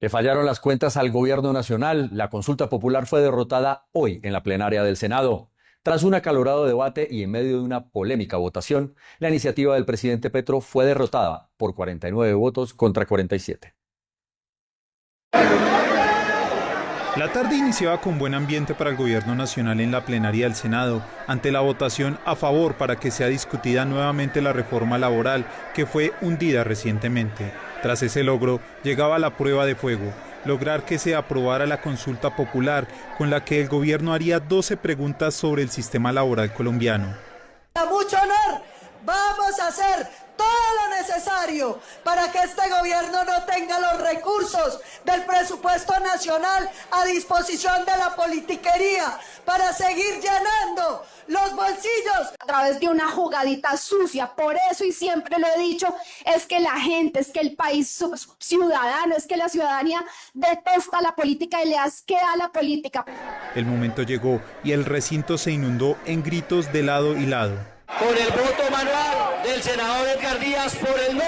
Le fallaron las cuentas al gobierno nacional. La consulta popular fue derrotada hoy en la plenaria del Senado. Tras un acalorado debate y en medio de una polémica votación, la iniciativa del presidente Petro fue derrotada por 49 votos contra 47. La tarde iniciaba con buen ambiente para el gobierno nacional en la plenaria del Senado, ante la votación a favor para que sea discutida nuevamente la reforma laboral, que fue hundida recientemente. Tras ese logro, llegaba la prueba de fuego, lograr que se aprobara la consulta popular, con la que el gobierno haría 12 preguntas sobre el sistema laboral colombiano. A mucho honor, vamos a hacer todo lo necesario para que este gobierno no tenga los recursos del presupuesto nacional a disposición de la politiquería para seguir llenando los bolsillos a través de una jugadita sucia. Por eso, y siempre lo he dicho, es que la gente, es que el país ciudadano, es que la ciudadanía detesta la política y le asquea la política. El momento llegó y el recinto se inundó en gritos de lado y lado. Con el voto manual del senador Edgar Díaz por el no.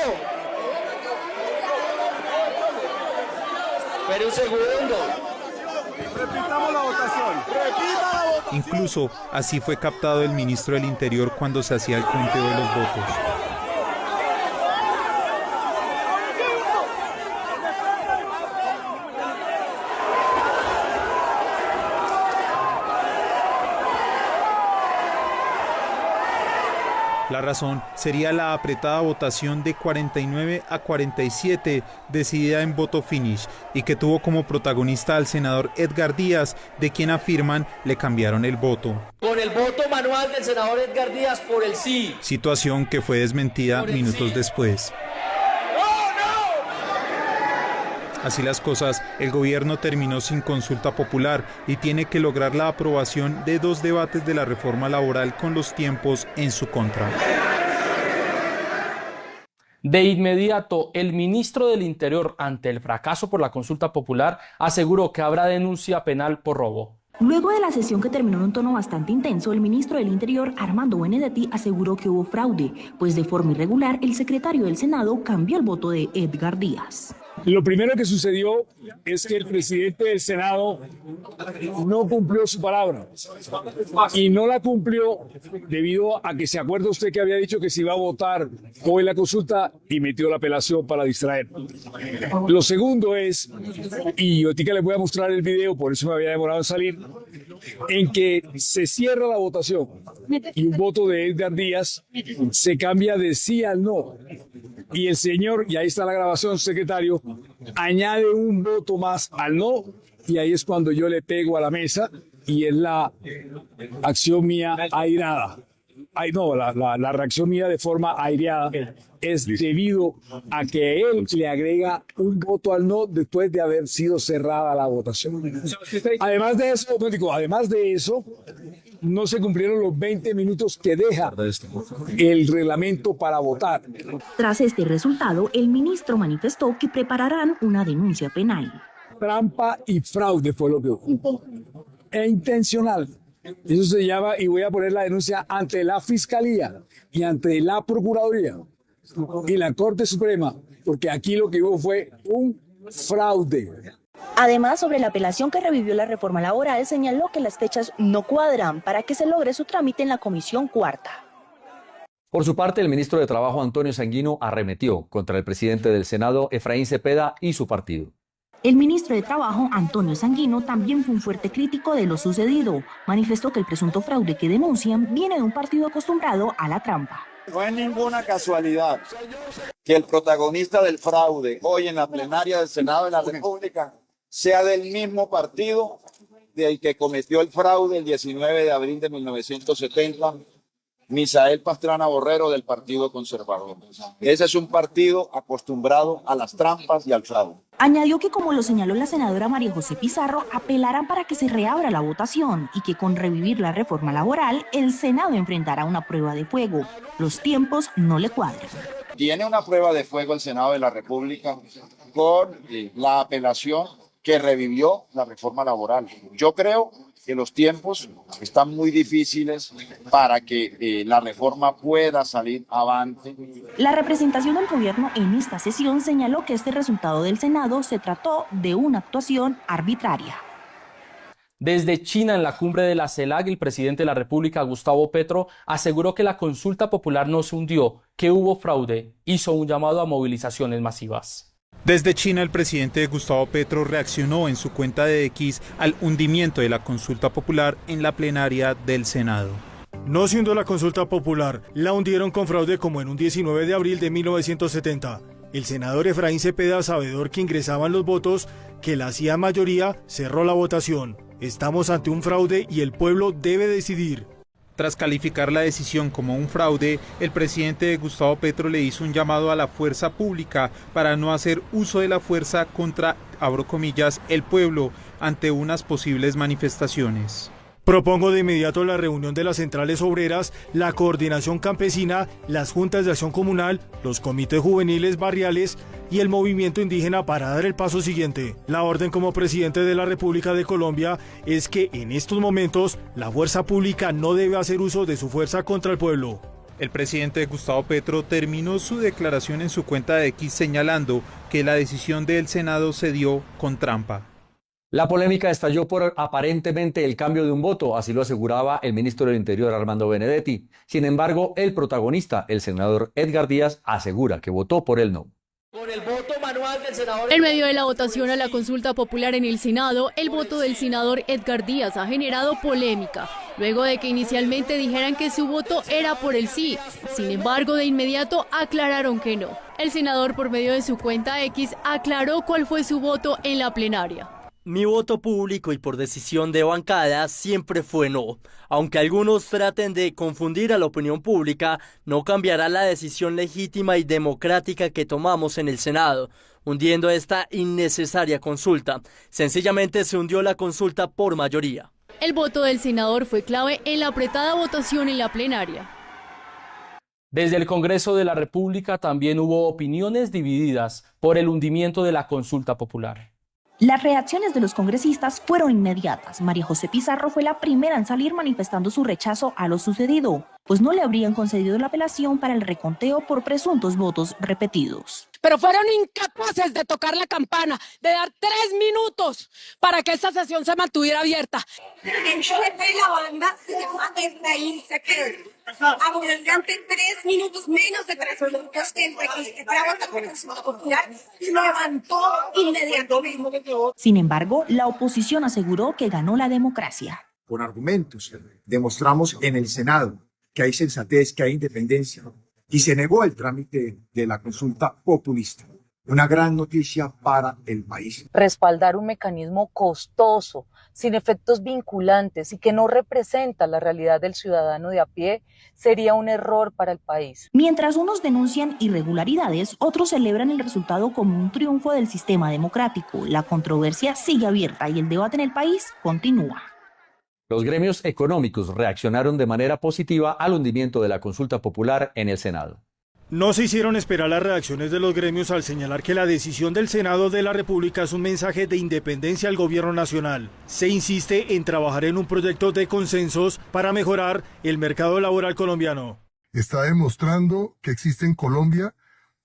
Espere un segundo. Repitamos la votación. Repita la votación. Incluso así fue captado el ministro del Interior cuando se hacía el conteo de los votos. La razón sería la apretada votación de 49 a 47, decidida en voto finish, y que tuvo como protagonista al senador Edgar Díaz, de quien afirman le cambiaron el voto. Con el voto manual del senador Edgar Díaz por el sí. Situación que fue desmentida minutos después. Así las cosas, el gobierno terminó sin consulta popular y tiene que lograr la aprobación de 2 debates de la reforma laboral con los tiempos en su contra. De inmediato, el ministro del Interior, ante el fracaso por la consulta popular, aseguró que habrá denuncia penal por robo. Luego de la sesión, que terminó en un tono bastante intenso, el ministro del Interior, Armando Benedetti, aseguró que hubo fraude, pues de forma irregular el secretario del Senado cambió el voto de Edgar Díaz. Lo primero que sucedió es que el presidente del Senado no cumplió su palabra y no la cumplió debido a que se acuerda usted que había dicho que se iba a votar hoy la consulta y metió la apelación para distraer. Lo segundo es, y ahorita les voy a mostrar el video, por eso me había demorado en salir, en que se cierra la votación y un voto de Edgar Díaz se cambia de sí al no. Y el señor, y ahí está la grabación, secretario, añade un voto más al no, y ahí es cuando yo le pego a la mesa, y es la acción mía airada. Ay, no, la reacción mía de forma aireada es debido a que él le agrega un voto al no después de haber sido cerrada la votación. Además de eso, no se cumplieron los 20 minutos que deja el reglamento para votar. Tras este resultado, el ministro manifestó que prepararán una denuncia penal. Trampa y fraude fue lo que hubo. E intencional. Eso se llama, y voy a poner la denuncia ante la Fiscalía y ante la Procuraduría y la Corte Suprema, porque aquí lo que hubo fue un fraude. Además, sobre la apelación que revivió la reforma laboral, señaló que las fechas no cuadran para que se logre su trámite en la Comisión Cuarta. Por su parte, el ministro de Trabajo, Antonio Sanguino, arremetió contra el presidente del Senado, Efraín Cepeda, y su partido. El ministro de Trabajo, Antonio Sanguino, también fue un fuerte crítico de lo sucedido. Manifestó que el presunto fraude que denuncian viene de un partido acostumbrado a la trampa. No es ninguna casualidad que el protagonista del fraude hoy en la plenaria del Senado de la República sea del mismo partido del que cometió el fraude el 19 de abril de 1970, Misael Pastrana Borrero, del Partido Conservador. Ese es un partido acostumbrado a las trampas y al fraude. Añadió que, como lo señaló la senadora María José Pizarro, apelarán para que se reabra la votación y que con revivir la reforma laboral, el Senado enfrentará una prueba de fuego. Los tiempos no le cuadran. Tiene una prueba de fuego el Senado de la República con la apelación que revivió la reforma laboral. Yo creo que los tiempos están muy difíciles para que la reforma pueda salir avante. La representación del gobierno en esta sesión señaló que este resultado del Senado se trató de una actuación arbitraria. Desde China, en la cumbre de la CELAC, el presidente de la República, Gustavo Petro, aseguró que la consulta popular no se hundió, que hubo fraude, hizo un llamado a movilizaciones masivas. Desde China, el presidente Gustavo Petro reaccionó en su cuenta de X al hundimiento de la consulta popular en la plenaria del Senado. No se hundió la consulta popular, la hundieron con fraude como en un 19 de abril de 1970. El senador Efraín Cepeda, sabedor que ingresaban los votos, que la hacía mayoría, cerró la votación. Estamos ante un fraude y el pueblo debe decidir. Tras calificar la decisión como un fraude, el presidente Gustavo Petro le hizo un llamado a la fuerza pública para no hacer uso de la fuerza contra, abro comillas, el pueblo ante unas posibles manifestaciones. Propongo de inmediato la reunión de las centrales obreras, la coordinación campesina, las juntas de acción comunal, los comités juveniles barriales y el movimiento indígena para dar el paso siguiente. La orden como presidente de la República de Colombia es que en estos momentos la fuerza pública no debe hacer uso de su fuerza contra el pueblo. El presidente Gustavo Petro terminó su declaración en su cuenta de X señalando que la decisión del Senado se dio con trampa. La polémica estalló por aparentemente el cambio de un voto, así lo aseguraba el ministro del Interior Armando Benedetti. Sin embargo, el protagonista, el senador Edgar Díaz, asegura que votó por el no. Con el voto manual del senador. En medio de la votación a la consulta popular en el Senado, el voto del senador Edgar Díaz ha generado polémica, luego de que inicialmente dijeran que su voto era por el sí. Sin embargo, de inmediato aclararon que no. El senador, por medio de su cuenta X, aclaró cuál fue su voto en la plenaria. Mi voto público y por decisión de bancada siempre fue no. Aunque algunos traten de confundir a la opinión pública, no cambiará la decisión legítima y democrática que tomamos en el Senado, hundiendo esta innecesaria consulta. Sencillamente se hundió la consulta por mayoría. El voto del senador fue clave en la apretada votación en la plenaria. Desde el Congreso de la República también hubo opiniones divididas por el hundimiento de la consulta popular. Las reacciones de los congresistas fueron inmediatas. María José Pizarro fue la primera en salir manifestando su rechazo a lo sucedido, pues no le habrían concedido la apelación para el reconteo por presuntos votos repetidos. Pero fueron incapaces de tocar la campana, de dar 3 minutos para que esta sesión se mantuviera abierta. El jefe de la banda se llama Efraín Cepeda. Durante 3 minutos, menos de 3 minutos, que registraba la consulta popular y lo levantó inmediatamente. Sin embargo, la oposición aseguró que ganó la democracia. Con argumentos, demostramos en el Senado que hay sensatez, que hay independencia, y se negó el trámite de la consulta populista. Una gran noticia para el país. Respaldar un mecanismo costoso, sin efectos vinculantes y que no representa la realidad del ciudadano de a pie, sería un error para el país. Mientras unos denuncian irregularidades, otros celebran el resultado como un triunfo del sistema democrático. La controversia sigue abierta y el debate en el país continúa. Los gremios económicos reaccionaron de manera positiva al hundimiento de la consulta popular en el Senado. No se hicieron esperar las reacciones de los gremios al señalar que la decisión del Senado de la República es un mensaje de independencia al gobierno nacional. Se insiste en trabajar en un proyecto de consensos para mejorar el mercado laboral colombiano. Está demostrando que existen en Colombia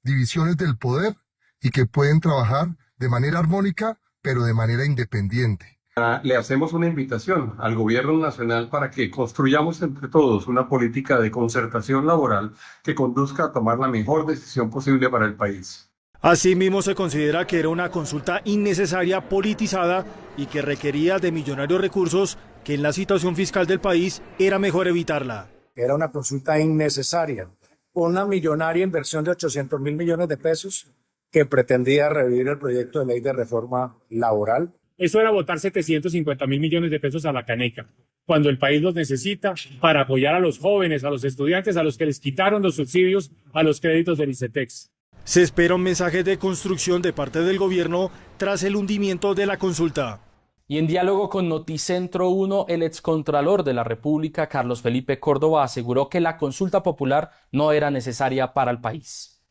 divisiones del poder y que pueden trabajar de manera armónica, pero de manera independiente. Le hacemos una invitación al gobierno nacional para que construyamos entre todos una política de concertación laboral que conduzca a tomar la mejor decisión posible para el país. Asimismo, se considera que era una consulta innecesaria, politizada y que requería de millonarios recursos que en la situación fiscal del país era mejor evitarla. Era una consulta innecesaria, una millonaria inversión de 800.000 millones de pesos que pretendía revivir el proyecto de ley de reforma laboral. Eso era botar 750.000 millones de pesos a la caneca, cuando el país los necesita para apoyar a los jóvenes, a los estudiantes, a los que les quitaron los subsidios a los créditos del ICETEX. Se espera un mensaje de construcción de parte del gobierno tras el hundimiento de la consulta. Y en diálogo con Noticentro 1, el excontralor de la República, Carlos Felipe Córdoba, aseguró que la consulta popular no era necesaria para el país.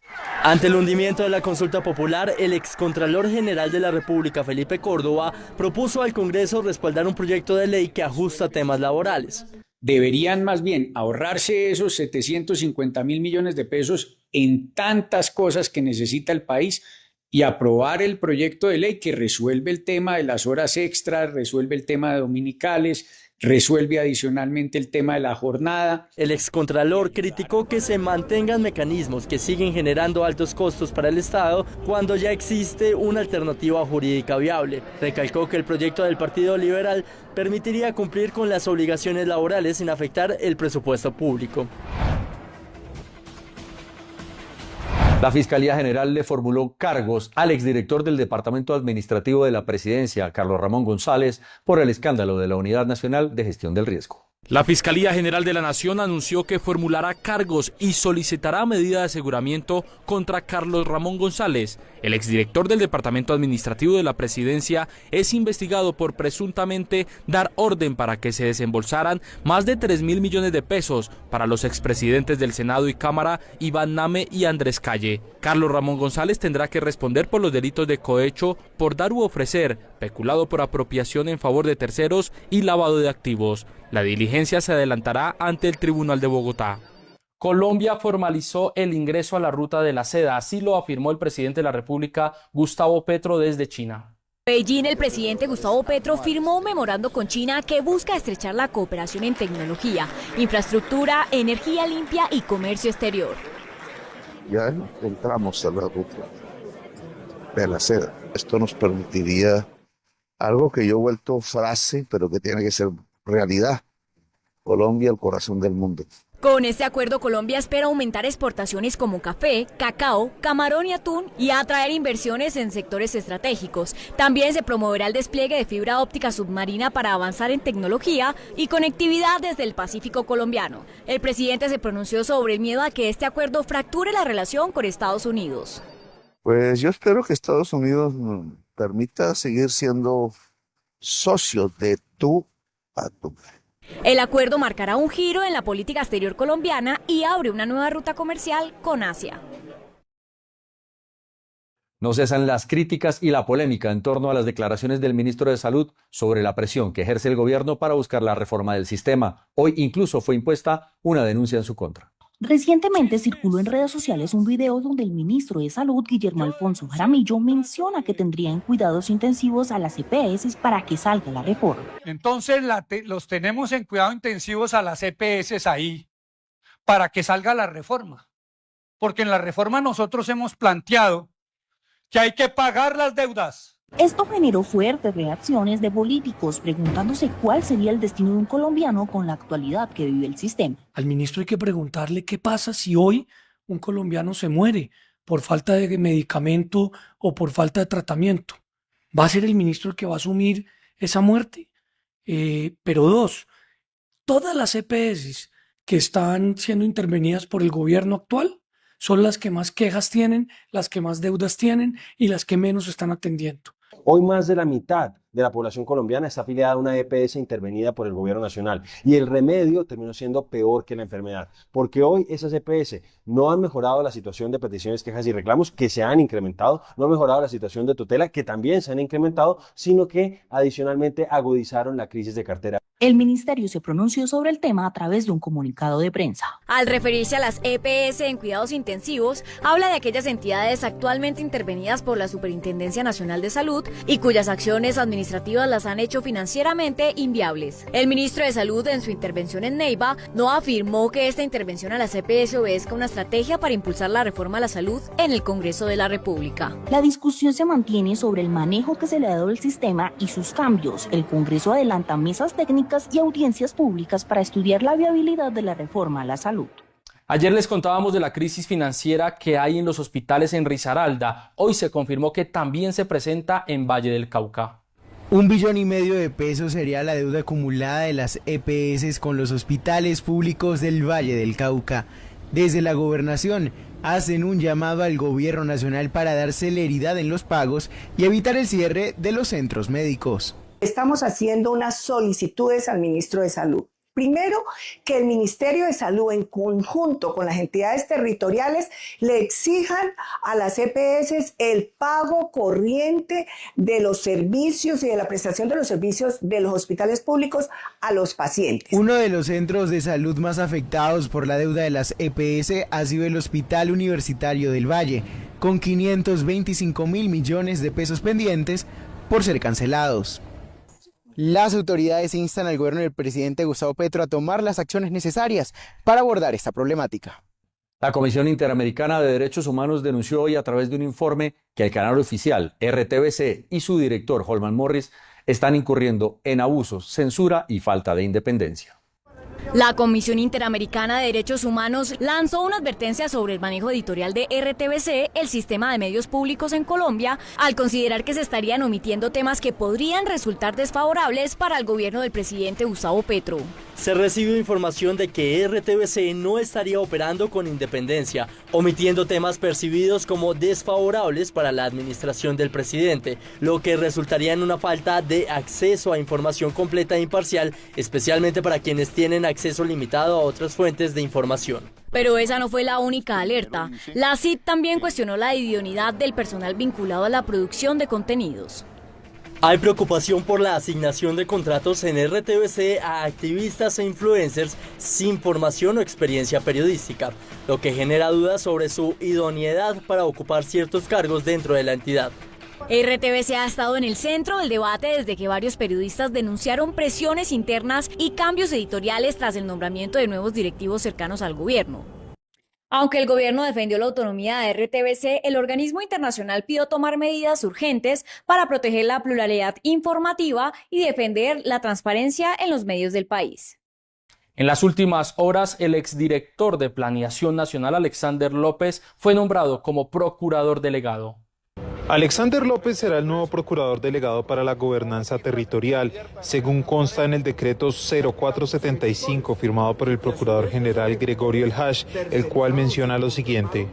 Ante el hundimiento de la consulta popular, el excontralor general de la República, Felipe Córdoba, propuso al Congreso respaldar un proyecto de ley que ajusta temas laborales. Deberían más bien ahorrarse esos 750.000 millones de pesos en tantas cosas que necesita el país y aprobar el proyecto de ley que resuelve el tema de las horas extras, resuelve el tema de dominicales, resuelve adicionalmente el tema de la jornada. El excontralor criticó que se mantengan mecanismos que siguen generando altos costos para el Estado cuando ya existe una alternativa jurídica viable. Recalcó que el proyecto del Partido Liberal permitiría cumplir con las obligaciones laborales sin afectar el presupuesto público. La Fiscalía General le formuló cargos al exdirector del Departamento Administrativo de la Presidencia, Carlos Ramón González, por el escándalo de la Unidad Nacional de Gestión del Riesgo. La Fiscalía General de la Nación anunció que formulará cargos y solicitará medida de aseguramiento contra Carlos Ramón González. El exdirector del Departamento Administrativo de la Presidencia es investigado por presuntamente dar orden para que se desembolsaran más de 3.000 millones de pesos para los expresidentes del Senado y Cámara, Iván Name y Andrés Calle. Carlos Ramón González tendrá que responder por los delitos de cohecho, por dar u ofrecer, peculado por apropiación en favor de terceros y lavado de activos. La diligencia se adelantará ante el Tribunal de Bogotá. Colombia formalizó el ingreso a la ruta de la seda, así lo afirmó el presidente de la República, Gustavo Petro, desde China. Beijing, el presidente Gustavo Petro firmó un memorando con China que busca estrechar la cooperación en tecnología, infraestructura, energía limpia y comercio exterior. Ya entramos a la ruta de la seda. Esto nos permitiría algo que yo he vuelto frase, pero que tiene que ser realidad. Colombia, el corazón del mundo. Con este acuerdo, Colombia espera aumentar exportaciones como café, cacao, camarón y atún y atraer inversiones en sectores estratégicos. También se promoverá el despliegue de fibra óptica submarina para avanzar en tecnología y conectividad desde el Pacífico colombiano. El presidente se pronunció sobre el miedo a que este acuerdo fracture la relación con Estados Unidos. Pues yo espero que Estados Unidos permita seguir siendo socios de tú a tú. El acuerdo marcará un giro en la política exterior colombiana y abre una nueva ruta comercial con Asia. No cesan las críticas y la polémica en torno a las declaraciones del ministro de Salud sobre la presión que ejerce el gobierno para buscar la reforma del sistema. Hoy incluso fue impuesta una denuncia en su contra. Recientemente circuló en redes sociales un video donde el ministro de Salud, Guillermo Alfonso Jaramillo, menciona que tendrían cuidados intensivos a las EPS para que salga la reforma. Entonces los tenemos en cuidados intensivos a las EPS ahí para que salga la reforma. Porque en la reforma nosotros hemos planteado que hay que pagar las deudas. Esto generó fuertes reacciones de políticos preguntándose cuál sería el destino de un colombiano con la actualidad que vive el sistema. Al ministro hay que preguntarle qué pasa si hoy un colombiano se muere por falta de medicamento o por falta de tratamiento. ¿Va a ser el ministro el que va a asumir esa muerte? Pero dos, todas las EPS que están siendo intervenidas por el gobierno actual son las que más quejas tienen, las que más deudas tienen y las que menos están atendiendo. Hoy más de la mitad de la población colombiana está afiliada a una EPS intervenida por el gobierno nacional y el remedio terminó siendo peor que la enfermedad, porque hoy esas EPS no han mejorado la situación de peticiones, quejas y reclamos que se han incrementado, no han mejorado la situación de tutela que también se han incrementado, sino que adicionalmente agudizaron la crisis de cartera. El ministerio se pronunció sobre el tema a través de un comunicado de prensa. Al referirse a las EPS en cuidados intensivos, habla de aquellas entidades actualmente intervenidas por la Superintendencia Nacional de Salud y cuyas acciones administrativas las han hecho financieramente inviables. El ministro de Salud, en su intervención en Neiva, no afirmó que esta intervención a las EPS obedezca una estrategia para impulsar la reforma a la salud en el Congreso de la República. La discusión se mantiene sobre el manejo que se le ha dado al sistema y sus cambios. El Congreso adelanta mesas técnicas y audiencias públicas para estudiar la viabilidad de la reforma a la salud. Ayer les contábamos de la crisis financiera que hay en los hospitales en Risaralda. Hoy se confirmó que también se presenta en Valle del Cauca. 1,5 billones de pesos sería la deuda acumulada de las EPS con los hospitales públicos del Valle del Cauca. Desde la gobernación hacen un llamado al gobierno nacional para dar celeridad en los pagos y evitar el cierre de los centros médicos. Estamos haciendo unas solicitudes al ministro de Salud Primero, que el Ministerio de Salud, en conjunto con las entidades territoriales, le exijan a las EPS el pago corriente de los servicios y de la prestación de los servicios de los hospitales públicos a los pacientes. Uno de los centros de salud más afectados por la deuda de las EPS ha sido el Hospital Universitario del Valle, con 525.000 millones de pesos pendientes por ser cancelados. Las autoridades instan al gobierno del presidente Gustavo Petro a tomar las acciones necesarias para abordar esta problemática. La Comisión Interamericana de Derechos Humanos denunció hoy a través de un informe que el canal oficial RTBC y su director Holman Morris están incurriendo en abusos, censura y falta de independencia. La Comisión Interamericana de Derechos Humanos lanzó una advertencia sobre el manejo editorial de RTBC, el sistema de medios públicos en Colombia, al considerar que se estarían omitiendo temas que podrían resultar desfavorables para el gobierno del presidente Gustavo Petro. Se recibió información de que RTBC no estaría operando con independencia, omitiendo temas percibidos como desfavorables para la administración del presidente, lo que resultaría en una falta de acceso a información completa e imparcial, especialmente para quienes tienen acceso limitado a otras fuentes de información. Pero esa no fue la única alerta. La CID también cuestionó la idoneidad del personal vinculado a la producción de contenidos. Hay preocupación por la asignación de contratos en RTBC a activistas e influencers sin formación o experiencia periodística, lo que genera dudas sobre su idoneidad para ocupar ciertos cargos dentro de la entidad. RTBC ha estado en el centro del debate desde que varios periodistas denunciaron presiones internas y cambios editoriales tras el nombramiento de nuevos directivos cercanos al gobierno. Aunque el gobierno defendió la autonomía de RTBC, el organismo internacional pidió tomar medidas urgentes para proteger la pluralidad informativa y defender la transparencia en los medios del país. En las últimas horas, el exdirector de Planeación Nacional, Alexander López, fue nombrado como procurador delegado. Alexander López será el nuevo procurador delegado para la gobernanza territorial, según consta en el decreto 0475 firmado por el procurador general Gregorio El Hash, el cual menciona lo siguiente.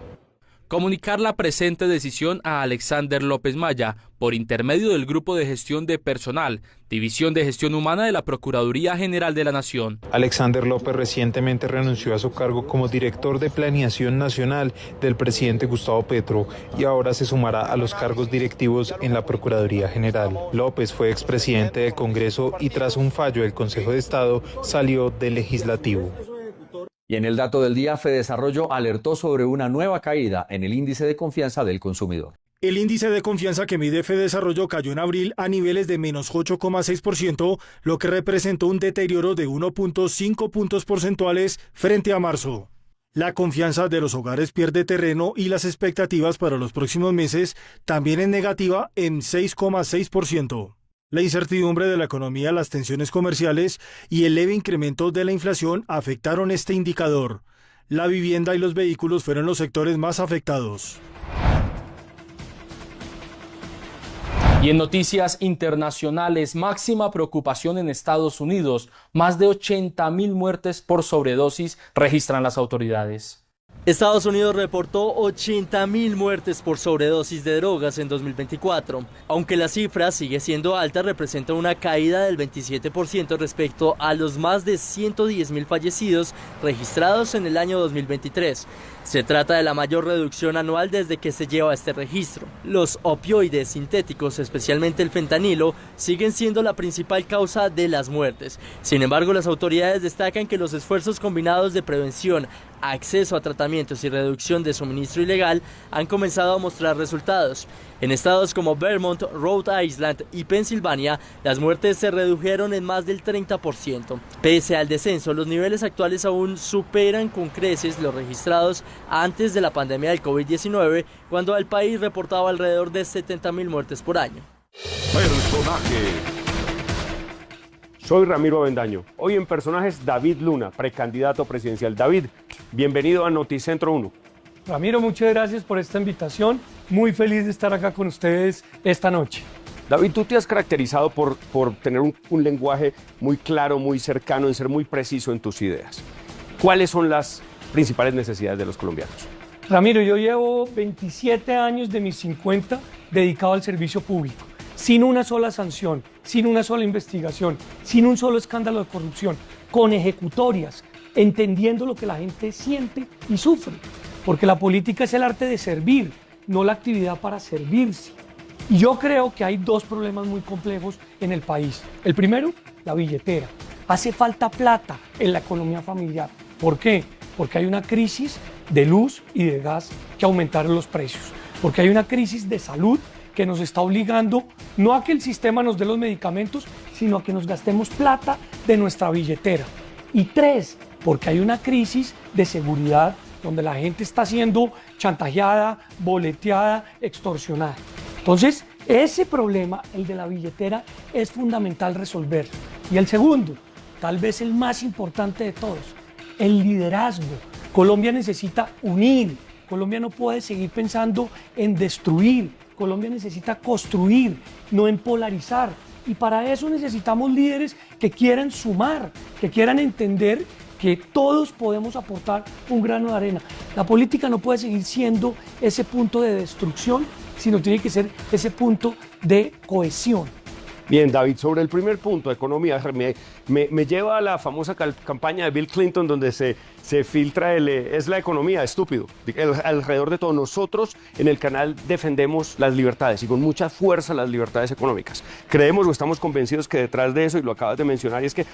Comunicar la presente decisión a Alexander López Maya por intermedio del Grupo de Gestión de Personal, División de Gestión Humana de la Procuraduría General de la Nación. Alexander López recientemente renunció a su cargo como director de Planeación Nacional del presidente Gustavo Petro y ahora se sumará a los cargos directivos en la Procuraduría General. López fue expresidente del Congreso y tras un fallo del Consejo de Estado salió del Legislativo. Y en el dato del día, Fedesarrollo alertó sobre una nueva caída en el índice de confianza del consumidor. El índice de confianza que mide Fedesarrollo cayó en abril a niveles de menos 8,6%, lo que representó un deterioro de 1,5 puntos porcentuales frente a marzo. La confianza de los hogares pierde terreno y las expectativas para los próximos meses también es negativa en 6,6%. La incertidumbre de la economía, las tensiones comerciales y el leve incremento de la inflación afectaron este indicador. La vivienda y los vehículos fueron los sectores más afectados. Y en noticias internacionales, máxima preocupación en Estados Unidos. Más de 80.000 muertes por sobredosis registran las autoridades. Estados Unidos reportó 80.000 muertes por sobredosis de drogas en 2024. Aunque la cifra sigue siendo alta, representa una caída del 27% respecto a los más de 110.000 fallecidos registrados en el año 2023. Se trata de la mayor reducción anual desde que se lleva este registro. Los opioides sintéticos, especialmente el fentanilo, siguen siendo la principal causa de las muertes. Sin embargo, las autoridades destacan que los esfuerzos combinados de prevención, acceso a tratamientos y reducción de suministro ilegal han comenzado a mostrar resultados. En estados como Vermont, Rhode Island y Pensilvania, las muertes se redujeron en más del 30%. Pese al descenso, los niveles actuales aún superan con creces los registrados antes de la pandemia del COVID-19, cuando el país reportaba alrededor de 70.000 muertes por año. Personaje. Soy Ramiro Avendaño. Hoy en Personajes, David Luna, precandidato presidencial. David, bienvenido a Noticentro 1. Ramiro, muchas gracias por esta invitación. Muy feliz de estar acá con ustedes esta noche. David, tú te has caracterizado por tener un lenguaje muy claro, muy cercano, en ser muy preciso en tus ideas. ¿Cuáles son las principales necesidades de los colombianos? Ramiro, yo llevo 27 años de mis 50 dedicado al servicio público, sin una sola sanción, sin una sola investigación, sin un solo escándalo de corrupción. con ejecutorias, entendiendo lo que la gente siente y sufre, porque la política es el arte de servir, no la actividad para servirse. Y yo creo que hay dos problemas muy complejos en el país. El primero, la billetera. Hace falta plata en la economía familiar. ¿Por qué? Porque hay una crisis de luz y de gas que aumentaron los precios. Porque hay una crisis de salud que nos está obligando no a que el sistema nos dé los medicamentos, sino a que nos gastemos plata de nuestra billetera. Y tres, porque hay una crisis de seguridad donde la gente está siendo chantajeada, boleteada, extorsionada. Entonces, ese problema, el de la billetera, es fundamental resolver. Y el segundo, tal vez el más importante de todos, el liderazgo. Colombia necesita unir, Colombia no puede seguir pensando en destruir, Colombia necesita construir, no en polarizar. Y para eso necesitamos líderes que quieran sumar, que quieran entender que todos podemos aportar un grano de arena. La política no puede seguir siendo ese punto de destrucción, sino tiene que ser ese punto de cohesión. Bien, David, sobre el primer punto, economía, me lleva a la famosa campaña de Bill Clinton donde se filtra es la economía, estúpido, alrededor de todo. Nosotros en el canal defendemos las libertades y con mucha fuerza las libertades económicas. Creemos o estamos convencidos que detrás de eso, y lo acabas de mencionar, y es que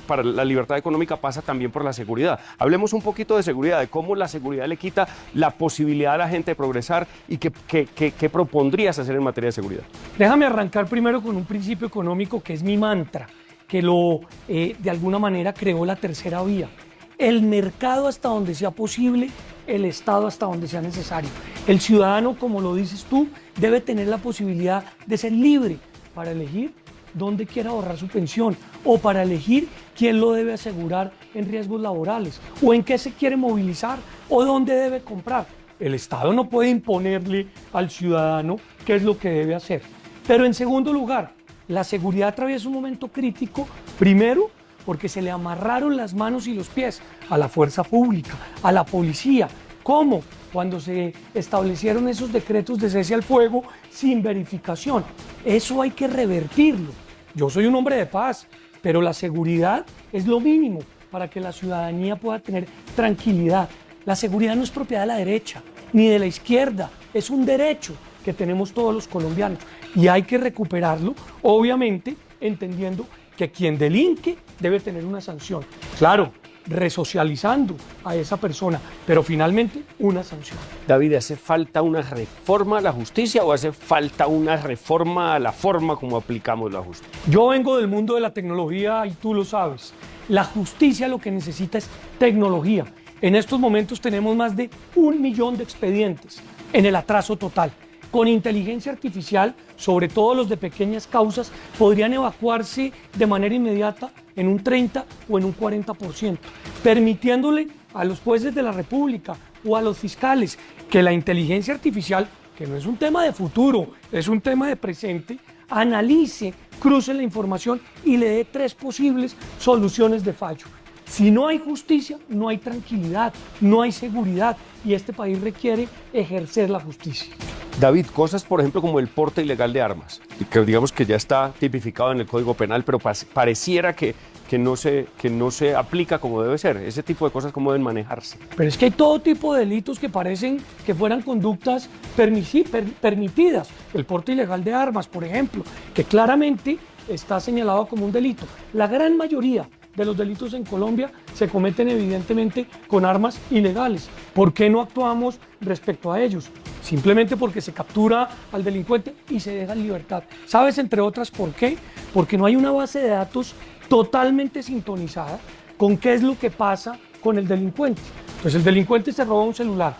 para la libertad económica pasa también por la seguridad. Hablemos un poquito de seguridad, de cómo la seguridad le quita la posibilidad a la gente de progresar y qué propondrías hacer en materia de seguridad. Déjame arrancar primero con un principio económico que es mi mantra, que de alguna manera creó la tercera vía. El mercado hasta donde sea posible, el Estado hasta donde sea necesario. El ciudadano, como lo dices tú, debe tener la posibilidad de ser libre para elegir dónde quiere ahorrar su pensión o para elegir quién lo debe asegurar en riesgos laborales o en qué se quiere movilizar o dónde debe comprar. El Estado no puede imponerle al ciudadano qué es lo que debe hacer. Pero en segundo lugar, la seguridad atraviesa un momento crítico, primero porque se le amarraron las manos y los pies a la fuerza pública, a la policía. ¿Cómo? Cuando se establecieron esos decretos de cese al fuego sin verificación. Eso hay que revertirlo. Yo soy un hombre de paz, pero la seguridad es lo mínimo para que la ciudadanía pueda tener tranquilidad. La seguridad no es propiedad de la derecha ni de la izquierda, es un derecho que tenemos todos los colombianos y hay que recuperarlo, obviamente entendiendo que quien delinque debe tener una sanción. Claro, resocializando a esa persona, pero finalmente una sanción. David, ¿hace falta una reforma a la justicia o hace falta una reforma a la forma como aplicamos la justicia? Yo vengo del mundo de la tecnología y tú lo sabes. La justicia lo que necesita es tecnología. En estos momentos tenemos más de 1 millón de expedientes en el atraso total. Con inteligencia artificial, sobre todo los de pequeñas causas, podrían evacuarse de manera inmediata en un 30 o en un 40%, permitiéndole a los jueces de la República o a los fiscales que la inteligencia artificial, que no es un tema de futuro, es un tema de presente, analice, cruce la información y le dé 3 posibles soluciones de fallo. Si no hay justicia, no hay tranquilidad, no hay seguridad y este país requiere ejercer la justicia. David, cosas por ejemplo como el porte ilegal de armas, que digamos que ya está tipificado en el Código Penal, pero pareciera que no se aplica como debe ser. Ese tipo de cosas, ¿cómo deben manejarse? Pero es que hay todo tipo de delitos que parecen que fueran conductas permitidas. El porte ilegal de armas, por ejemplo, que claramente está señalado como un delito. La gran mayoría de los delitos en Colombia se cometen evidentemente con armas ilegales. ¿Por qué no actuamos respecto a ellos? Simplemente porque se captura al delincuente y se deja en libertad. ¿Sabes, entre otras, por qué? Porque no hay una base de datos totalmente sintonizada con qué es lo que pasa con el delincuente. Pues el delincuente se roba un celular,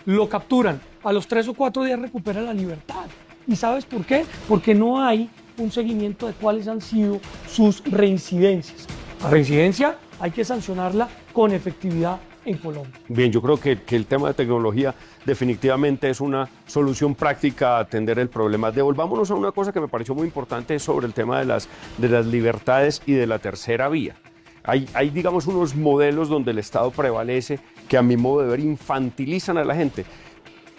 lo capturan, a los 3 o 4 días recupera la libertad. ¿Y sabes por qué? Porque no hay un seguimiento de cuáles han sido sus reincidencias. La reincidencia hay que sancionarla con efectividad en Colombia. Bien, yo creo que el tema de tecnología definitivamente es una solución práctica a atender el problema. Devolvámonos a una cosa que me pareció muy importante sobre el tema de las libertades y de la tercera vía. Hay, digamos, unos modelos donde el Estado prevalece que a mi modo de ver infantilizan a la gente.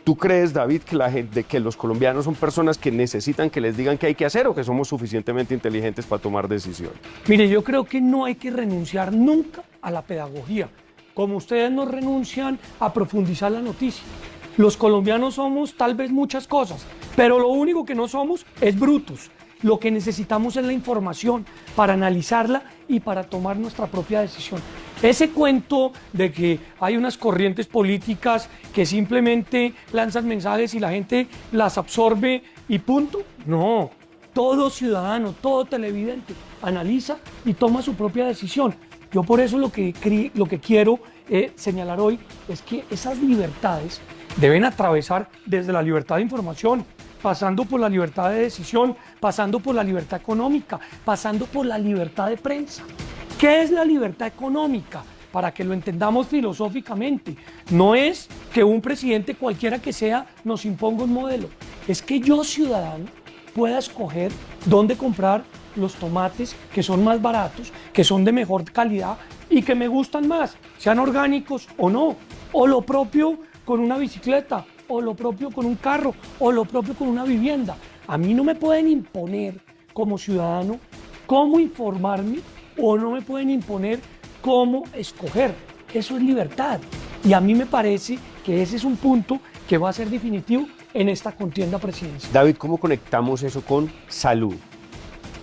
¿Tú crees, David, que los colombianos son personas que necesitan que les digan qué hay que hacer o que somos suficientemente inteligentes para tomar decisiones? Mire, yo creo que no hay que renunciar nunca a la pedagogía, como ustedes no renuncian a profundizar la noticia. Los colombianos somos tal vez muchas cosas, pero lo único que no somos es brutos. Lo que necesitamos es la información para analizarla y para tomar nuestra propia decisión. Ese cuento de que hay unas corrientes políticas que simplemente lanzan mensajes y la gente las absorbe y punto, no. Todo ciudadano, todo televidente analiza y toma su propia decisión. Yo por eso lo que quiero señalar hoy es que esas libertades deben atravesar desde la libertad de información, pasando por la libertad de decisión, pasando por la libertad económica, pasando por la libertad de prensa. ¿Qué es la libertad económica? Para que lo entendamos filosóficamente, no es que un presidente cualquiera que sea nos imponga un modelo, es que yo, ciudadano, pueda escoger dónde comprar los tomates que son más baratos, que son de mejor calidad y que me gustan más, sean orgánicos o no, o lo propio con una bicicleta, o lo propio con un carro, o lo propio con una vivienda. A mí no me pueden imponer como ciudadano cómo informarme o no me pueden imponer cómo escoger. Eso es libertad. Y a mí me parece que ese es un punto que va a ser definitivo en esta contienda presidencial. David, ¿cómo conectamos eso con salud?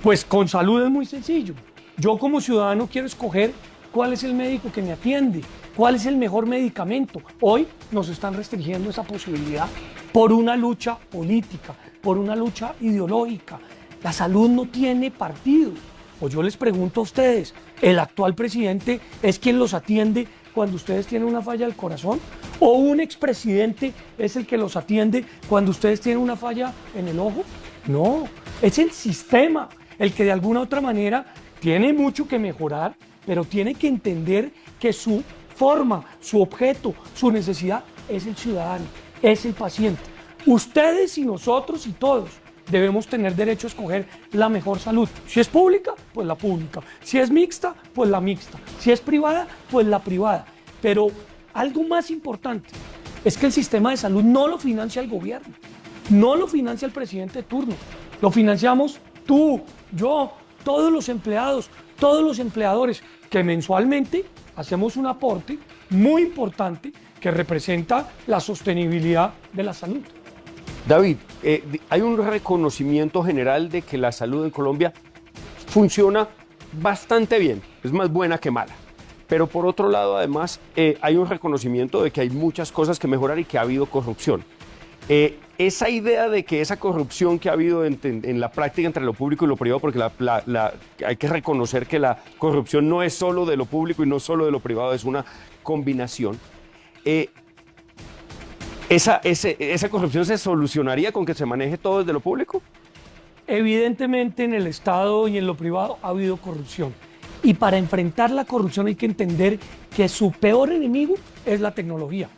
Pues con salud es muy sencillo. Yo como ciudadano quiero escoger cuál es el médico que me atiende, cuál es el mejor medicamento. Hoy nos están restringiendo esa posibilidad por una lucha política, por una lucha ideológica. La salud no tiene partido. O yo les pregunto a ustedes, ¿el actual presidente es quien los atiende cuando ustedes tienen una falla del corazón? ¿O un expresidente es el que los atiende cuando ustedes tienen una falla en el ojo? No, es el sistema el que de alguna u otra manera tiene mucho que mejorar, pero tiene que entender que su forma, su objeto, su necesidad es el ciudadano, es el paciente. Ustedes y nosotros y todos debemos tener derecho a escoger la mejor salud. Si es pública, pues la pública. Si es mixta, pues la mixta. Si es privada, pues la privada. Pero algo más importante es que el sistema de salud no lo financia el gobierno, no lo financia el presidente de turno, lo financiamos tú, yo, todos los empleados, todos los empleadores, que mensualmente hacemos un aporte muy importante que representa la sostenibilidad de la salud. David, hay un reconocimiento general de que la salud en Colombia funciona bastante bien, es más buena que mala. Pero por otro lado, además, hay un reconocimiento de que hay muchas cosas que mejorar y que ha habido corrupción. Esa idea de que esa corrupción que ha habido en la práctica entre lo público y lo privado, porque hay que reconocer que la corrupción no es solo de lo público y no solo de lo privado, es una combinación. ¿Esa corrupción se solucionaría con que se maneje todo desde lo público? Evidentemente en el Estado y en lo privado ha habido corrupción. Y para enfrentar la corrupción hay que entender que su peor enemigo es la tecnología.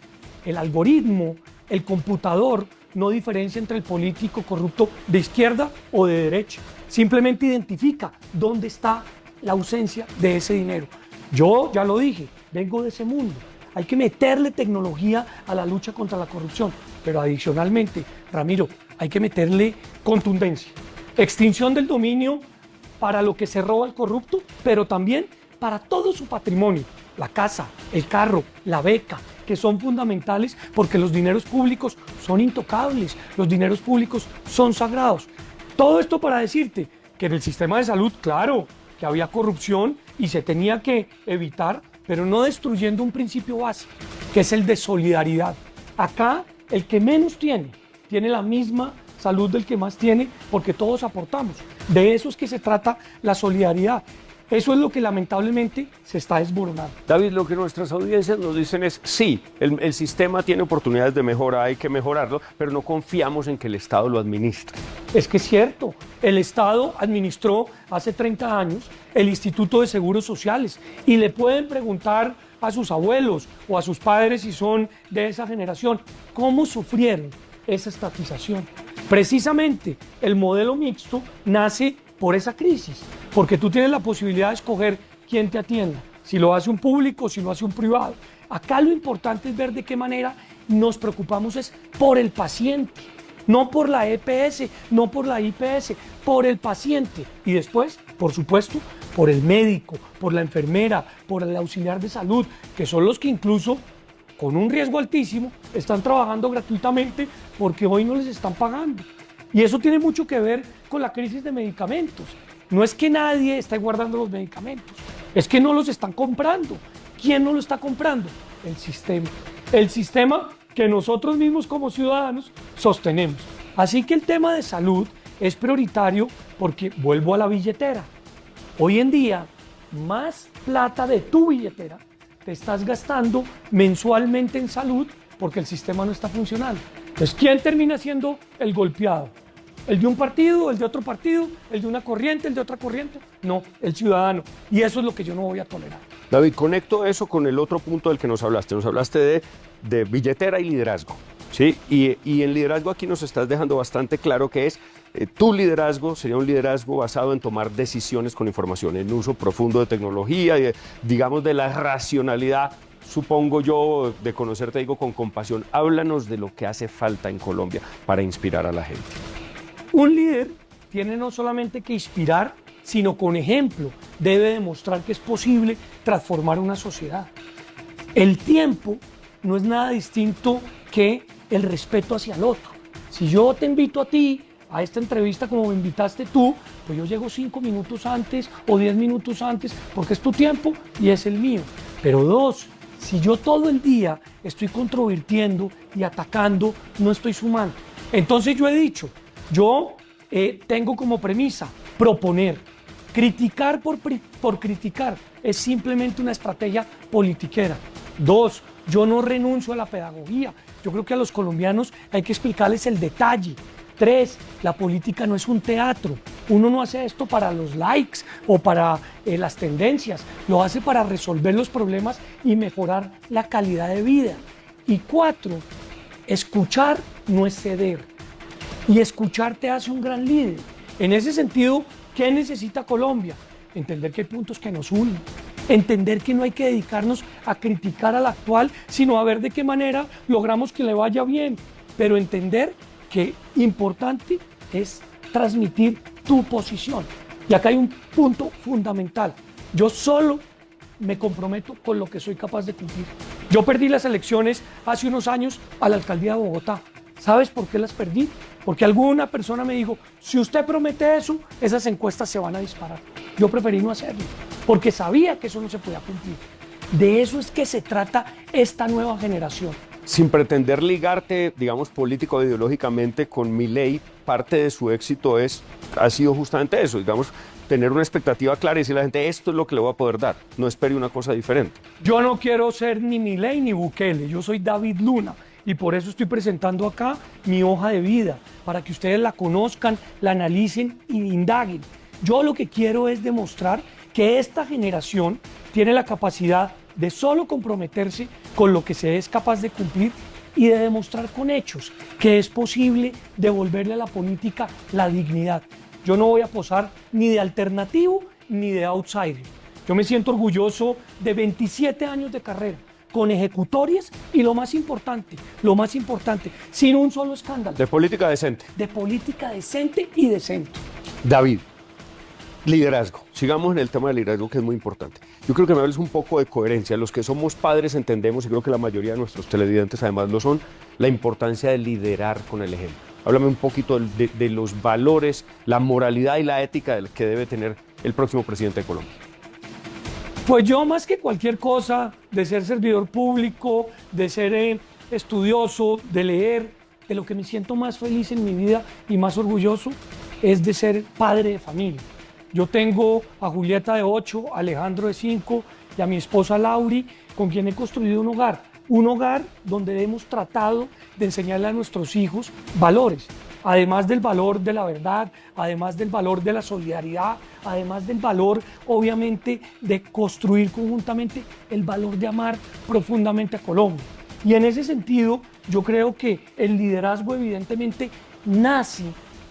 El algoritmo, el computador, no diferencia entre el político corrupto de izquierda o de derecha. Simplemente identifica dónde está la ausencia de ese dinero. Yo ya lo dije, vengo de ese mundo. Hay que meterle tecnología a la lucha contra la corrupción, pero adicionalmente, Ramiro, hay que meterle contundencia. Extinción del dominio para lo que se roba el corrupto, pero también para todo su patrimonio, la casa, el carro, la beca, que son fundamentales porque los dineros públicos son intocables, los dineros públicos son sagrados. Todo esto para decirte que en el sistema de salud, claro, que había corrupción y se tenía que evitar, pero no destruyendo un principio básico, que es el de solidaridad. Acá, el que menos tiene la misma salud del que más tiene, porque todos aportamos. De eso es que se trata la solidaridad. Eso es lo que lamentablemente se está desboronando. David, lo que nuestras audiencias nos dicen es, sí, el sistema tiene oportunidades de mejora, hay que mejorarlo, pero no confiamos en que el Estado lo administre. Es que es cierto, el Estado administró hace 30 años el Instituto de Seguros Sociales y le pueden preguntar a sus abuelos o a sus padres si son de esa generación, ¿cómo sufrieron esa estatización? Precisamente el modelo mixto nace por esa crisis, porque tú tienes la posibilidad de escoger quién te atienda, si lo hace un público o si lo hace un privado. Acá lo importante es ver de qué manera nos preocupamos es por el paciente, no por la EPS, no por la IPS, por el paciente. Y después, por supuesto, por el médico, por la enfermera, por el auxiliar de salud, que son los que incluso con un riesgo altísimo están trabajando gratuitamente porque hoy no les están pagando. Y eso tiene mucho que ver con la crisis de medicamentos. No es que nadie esté guardando los medicamentos, es que no los están comprando. ¿Quién no lo está comprando? El sistema. El sistema que nosotros mismos como ciudadanos sostenemos. Así que el tema de salud es prioritario porque vuelvo a la billetera. Hoy en día, más plata de tu billetera te estás gastando mensualmente en salud porque el sistema no está funcionando. Entonces, ¿quién termina siendo el golpeado? ¿El de un partido, el de otro partido, el de una corriente, el de otra corriente? No, el ciudadano. Y eso es lo que yo no voy a tolerar. David, conecto eso con el otro punto del que nos hablaste. Nos hablaste de billetera y liderazgo, ¿sí? Y en liderazgo aquí nos estás dejando bastante claro que es tu liderazgo sería un liderazgo basado en tomar decisiones con información, en uso profundo de tecnología, digamos de la racionalidad, supongo yo, de conocerte, digo, con compasión. Háblanos de lo que hace falta en Colombia para inspirar a la gente. Un líder tiene no solamente que inspirar, sino con ejemplo debe demostrar que es posible transformar una sociedad. El tiempo no es nada distinto que el respeto hacia el otro. Si yo te invito a ti a esta entrevista como me invitaste tú, pues yo llego 5 minutos antes o 10 minutos antes porque es tu tiempo y es el mío. Pero 2, si yo todo el día estoy controvirtiendo y atacando, no estoy sumando. Entonces yo he dicho, yo tengo como premisa proponer. Criticar por criticar es simplemente una estrategia politiquera. 2, yo no renuncio a la pedagogía. Yo creo que a los colombianos hay que explicarles el detalle. 3, la política no es un teatro. Uno no hace esto para los likes o para las tendencias. Lo hace para resolver los problemas y mejorar la calidad de vida. Y 4, escuchar no es ceder. Y escuchar te hace un gran líder. En ese sentido, ¿qué necesita Colombia? Entender que hay puntos que nos unen. Entender que no hay que dedicarnos a criticar al actual, sino a ver de qué manera logramos que le vaya bien. Pero entender que importante es transmitir tu posición. Y acá hay un punto fundamental. Yo solo me comprometo con lo que soy capaz de cumplir. Yo perdí las elecciones hace unos años a la alcaldía de Bogotá. ¿Sabes por qué las perdí? Porque alguna persona me dijo, si usted promete eso, esas encuestas se van a disparar. Yo preferí no hacerlo, porque sabía que eso no se podía cumplir. De eso es que se trata esta nueva generación. Sin pretender ligarte, digamos, político o ideológicamente con Milei, parte de su éxito ha sido justamente eso, digamos, tener una expectativa clara y decirle a la gente, esto es lo que le voy a poder dar, no espere una cosa diferente. Yo no quiero ser ni Milei ni Bukele, yo soy David Luna. Y por eso estoy presentando acá mi hoja de vida, para que ustedes la conozcan, la analicen y indaguen. Yo lo que quiero es demostrar que esta generación tiene la capacidad de solo comprometerse con lo que se es capaz de cumplir y de demostrar con hechos que es posible devolverle a la política la dignidad. Yo no voy a posar ni de alternativo ni de outsider. Yo me siento orgulloso de 27 años de carrera, con ejecutorias y lo más importante, sin un solo escándalo. De política decente. De política decente y decente. David, liderazgo. Sigamos en el tema del liderazgo, que es muy importante. Yo creo que me hables un poco de coherencia. Los que somos padres entendemos, y creo que la mayoría de nuestros televidentes además lo son, la importancia de liderar con el ejemplo. Háblame un poquito de los valores, la moralidad y la ética que debe tener el próximo presidente de Colombia. Pues yo, más que cualquier cosa, de ser servidor público, de ser estudioso, de leer, de lo que me siento más feliz en mi vida y más orgulloso es de ser padre de familia. Yo tengo a Julieta de 8, a Alejandro de 5 y a mi esposa Lauri, con quien he construido un hogar donde hemos tratado de enseñarle a nuestros hijos valores. Además del valor de la verdad, además del valor de la solidaridad, además del valor, obviamente, de construir conjuntamente el valor de amar profundamente a Colombia. Y en ese sentido, yo creo que el liderazgo evidentemente nace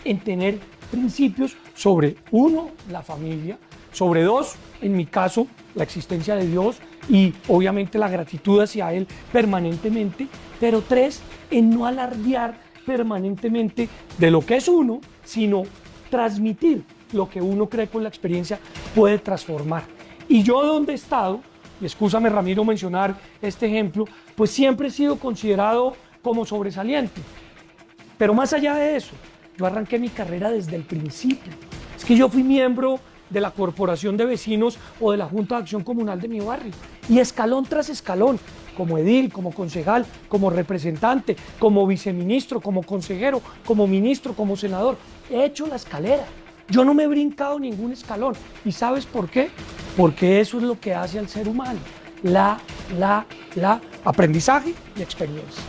en tener principios sobre, 1, la familia, sobre 2, en mi caso, la existencia de Dios, y obviamente la gratitud hacia él permanentemente, pero 3, en no alardear permanentemente de lo que es uno, sino transmitir lo que uno cree con la experiencia puede transformar. Y yo donde he estado, y excúsame Ramiro mencionar este ejemplo, pues siempre he sido considerado como sobresaliente. Pero más allá de eso, yo arranqué mi carrera desde el principio. Es que yo fui miembro de la corporación de vecinos o de la Junta de Acción Comunal de mi barrio. Y escalón tras escalón, como edil, como concejal, como representante, como viceministro, como consejero, como ministro, como senador, he hecho la escalera. Yo no me he brincado ningún escalón. ¿Y sabes por qué? Porque eso es lo que hace al ser humano. Aprendizaje y experiencia.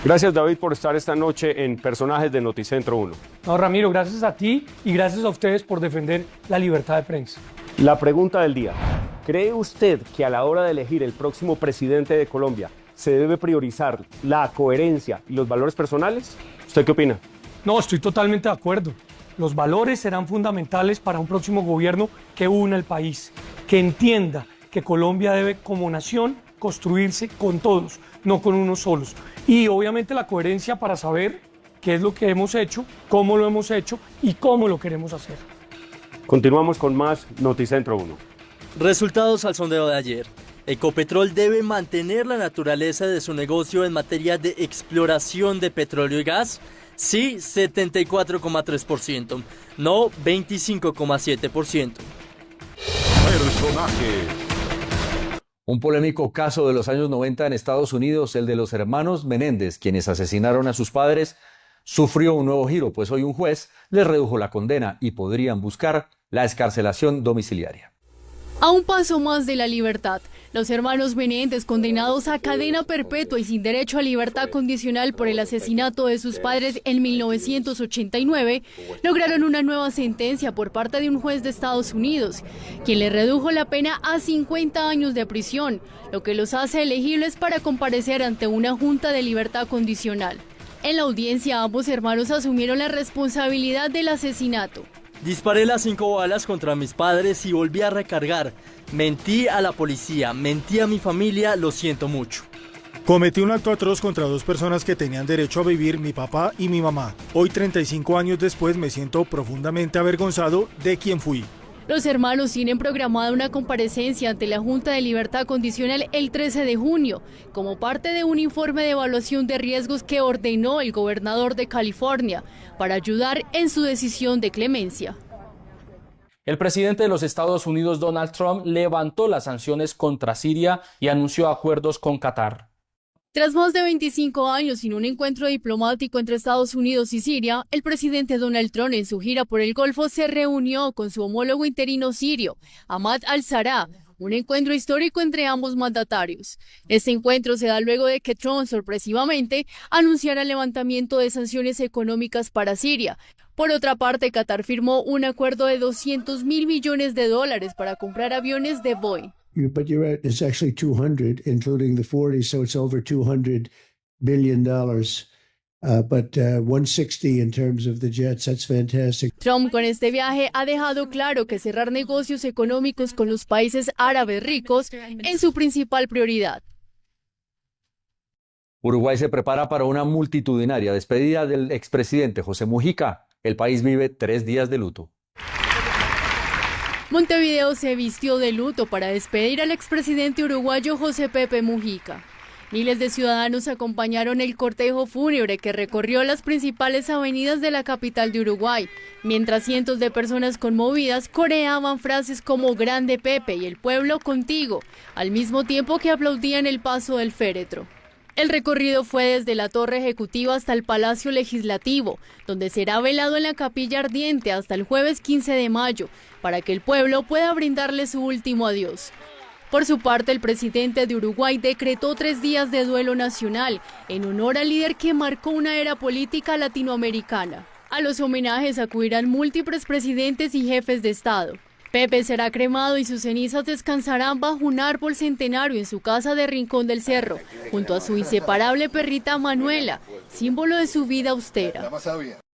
Gracias, David, por estar esta noche en Personajes de Noticentro 1. No, Ramiro, gracias a ti y gracias a ustedes por defender la libertad de prensa. La pregunta del día. ¿Cree usted que a la hora de elegir el próximo presidente de Colombia se debe priorizar la coherencia y los valores personales? ¿Usted qué opina? No, estoy totalmente de acuerdo. Los valores serán fundamentales para un próximo gobierno que una el país, que entienda que Colombia debe, como nación, construirse con todos, no con unos solos. Y obviamente la coherencia para saber qué es lo que hemos hecho, cómo lo hemos hecho y cómo lo queremos hacer. Continuamos con más Noticentro 1. Resultados al sondeo de ayer. Ecopetrol debe mantener la naturaleza de su negocio en materia de exploración de petróleo y gas. Sí, 74,3%. No, 25,7%. Personajes. Un polémico caso de los años 90 en Estados Unidos, el de los hermanos Menéndez, quienes asesinaron a sus padres, sufrió un nuevo giro, pues hoy un juez les redujo la condena y podrían buscar la excarcelación domiciliaria. A un paso más de la libertad, los hermanos Menéndez, condenados a cadena perpetua y sin derecho a libertad condicional por el asesinato de sus padres en 1989, lograron una nueva sentencia por parte de un juez de Estados Unidos, quien le redujo la pena a 50 años de prisión, lo que los hace elegibles para comparecer ante una junta de libertad condicional. En la audiencia, ambos hermanos asumieron la responsabilidad del asesinato. Disparé las 5 balas contra mis padres y volví a recargar. Mentí a la policía, mentí a mi familia, lo siento mucho. Cometí un acto atroz contra 2 personas que tenían derecho a vivir, mi papá y mi mamá. Hoy, 35 años después, me siento profundamente avergonzado de quién fui. Los hermanos tienen programada una comparecencia ante la Junta de Libertad Condicional el 13 de junio, como parte de un informe de evaluación de riesgos que ordenó el gobernador de California para ayudar en su decisión de clemencia. El presidente de los Estados Unidos, Donald Trump, levantó las sanciones contra Siria y anunció acuerdos con Qatar. Tras más de 25 años sin un encuentro diplomático entre Estados Unidos y Siria, el presidente Donald Trump en su gira por el Golfo se reunió con su homólogo interino sirio, Ahmad al-Shara, un encuentro histórico entre ambos mandatarios. Este encuentro se da luego de que Trump sorpresivamente anunciara el levantamiento de sanciones económicas para Siria. Por otra parte, Qatar firmó un acuerdo de $200 mil millones para comprar aviones de Boeing. But you're right, it's actually 200, including the 40, so it's over $200 billion. But 160 in terms of the jets, that's fantastic. Trump con este viaje ha dejado claro que cerrar negocios económicos con los países árabes ricos es su principal prioridad. Uruguay se prepara para una multitudinaria despedida del expresidente José Mujica. El país vive 3 días de luto. Montevideo se vistió de luto para despedir al expresidente uruguayo José Pepe Mujica. Miles de ciudadanos acompañaron el cortejo fúnebre que recorrió las principales avenidas de la capital de Uruguay, mientras cientos de personas conmovidas coreaban frases como "Grande Pepe" y "El pueblo contigo", al mismo tiempo que aplaudían el paso del féretro. El recorrido fue desde la Torre Ejecutiva hasta el Palacio Legislativo, donde será velado en la Capilla Ardiente hasta el jueves 15 de mayo, para que el pueblo pueda brindarle su último adiós. Por su parte, el presidente de Uruguay decretó 3 días de duelo nacional, en honor al líder que marcó una era política latinoamericana. A los homenajes acudirán múltiples presidentes y jefes de Estado. Pepe será cremado y sus cenizas descansarán bajo un árbol centenario en su casa de Rincón del Cerro, junto a su inseparable perrita Manuela, símbolo de su vida austera.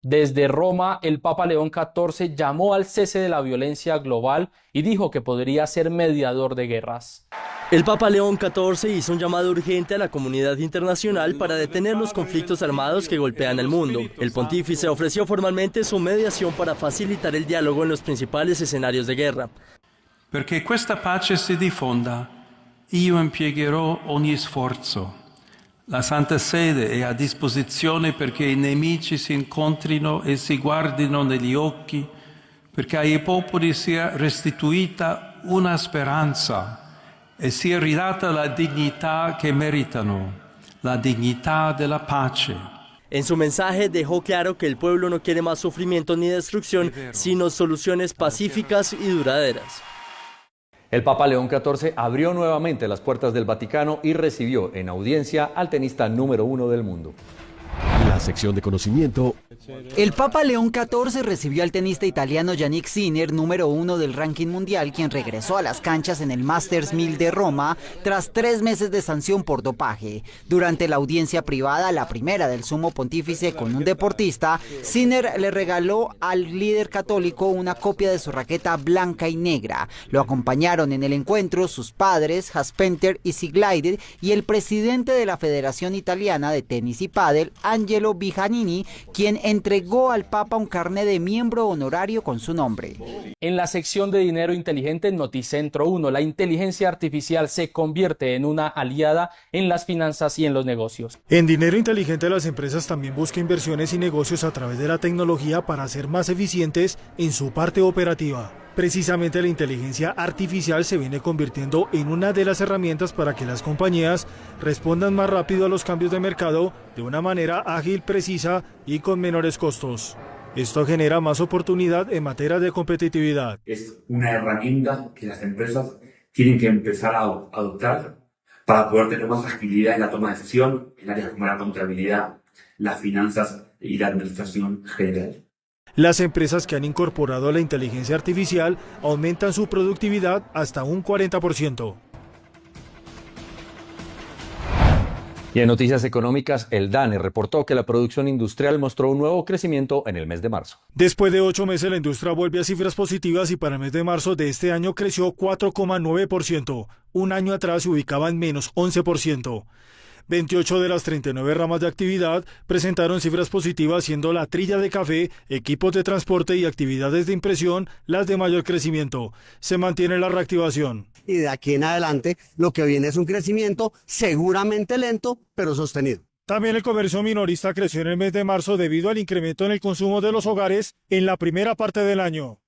Desde Roma, el Papa León XIV llamó al cese de la violencia global y dijo que podría ser mediador de guerras. El Papa León XIV hizo un llamado urgente a la comunidad internacional para detener los conflictos armados que golpean el mundo. El pontífice ofreció formalmente su mediación para facilitar el diálogo en los principales escenarios de guerra. Perché questa pace si diffonda, io impiegherò ogni sforzo. La Santa Sede è a disposizione perché i nemici si incontrino e si guardino negli occhi, perché ai popoli sia restituita una speranza e sia ridata la dignità che meritano, la dignità della pace. En su mensaje dejó claro que el pueblo no quiere más sufrimiento ni destrucción, sino soluciones pacíficas y duraderas. El Papa León XIV abrió nuevamente las puertas del Vaticano y recibió en audiencia al tenista número 1 del mundo. La sección de conocimiento. El Papa León XIV recibió al tenista italiano Jannik Sinner, número 1 del ranking mundial, quien regresó a las canchas en el Masters 1000 de Roma tras 3 meses de sanción por dopaje. Durante la audiencia privada, la primera del sumo pontífice con un deportista, Sinner le regaló al líder católico una copia de su raqueta blanca y negra. Lo acompañaron en el encuentro sus padres, Hans-Peter y Sigleider, y el presidente de la Federación Italiana de Tenis y Pádel, Angelo Bijanini, quien entregó al Papa un carné de miembro honorario con su nombre. En la sección de dinero inteligente en Noticentro 1, la inteligencia artificial se convierte en una aliada en las finanzas y en los negocios. En dinero inteligente, las empresas también buscan inversiones y negocios a través de la tecnología para ser más eficientes en su parte operativa. Precisamente la inteligencia artificial se viene convirtiendo en una de las herramientas para que las compañías respondan más rápido a los cambios de mercado de una manera ágil, precisa y con menores costos. Esto genera más oportunidad en materia de competitividad. Es una herramienta que las empresas tienen que empezar a adoptar para poder tener más agilidad en la toma de decisión en áreas como la contabilidad, las finanzas y la administración general. Las empresas que han incorporado la inteligencia artificial aumentan su productividad hasta un 40%. Y en noticias económicas, el DANE reportó que la producción industrial mostró un nuevo crecimiento en el mes de marzo. Después de 8 meses, la industria vuelve a cifras positivas y para el mes de marzo de este año creció 4,9%. Un año atrás se ubicaba en menos 11%. 28 de las 39 ramas de actividad presentaron cifras positivas, siendo la trilla de café, equipos de transporte y actividades de impresión las de mayor crecimiento. Se mantiene la reactivación. Y de aquí en adelante lo que viene es un crecimiento seguramente lento, pero sostenido. También el comercio minorista creció en el mes de marzo debido al incremento en el consumo de los hogares en la primera parte del año.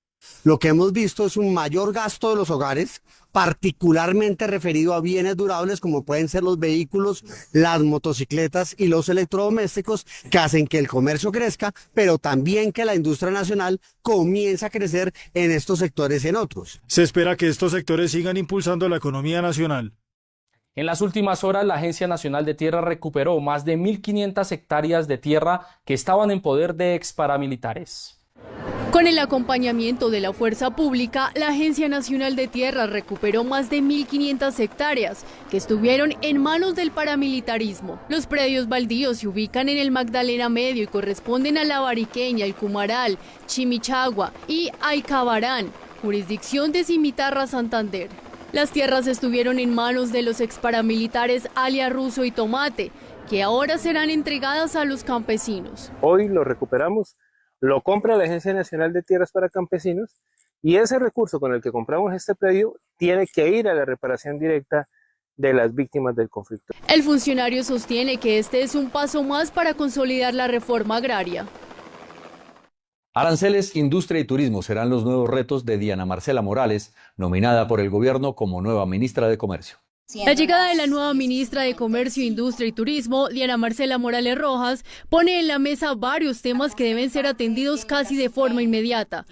Lo que hemos visto es un mayor gasto de los hogares, particularmente referido a bienes durables como pueden ser los vehículos, las motocicletas y los electrodomésticos, que hacen que el comercio crezca, pero también que la industria nacional comience a crecer en estos sectores y en otros. Se espera que estos sectores sigan impulsando la economía nacional. En las últimas horas, la Agencia Nacional de Tierra recuperó más de 1.500 hectáreas de tierra que estaban en poder de exparamilitares. Con el acompañamiento de la Fuerza Pública, la Agencia Nacional de Tierra recuperó más de 1.500 hectáreas que estuvieron en manos del paramilitarismo. Los predios baldíos se ubican en el Magdalena Medio y corresponden a La Bariqueña, El Cumaral, Chimichagua y Aycabarán, jurisdicción de Cimitarra, Santander. Las tierras estuvieron en manos de los exparamilitares Alia Russo y Tomate, que ahora serán entregadas a los campesinos. Hoy lo recuperamos. Lo compra la Agencia Nacional de Tierras para Campesinos y ese recurso con el que compramos este predio tiene que ir a la reparación directa de las víctimas del conflicto. El funcionario sostiene que este es un paso más para consolidar la reforma agraria. Aranceles, industria y turismo serán los nuevos retos de Diana Marcela Morales, nominada por el gobierno como nueva ministra de Comercio. La llegada de la nueva ministra de Comercio, Industria y Turismo, Diana Marcela Morales Rojas, pone en la mesa varios temas que deben ser atendidos casi de forma inmediata.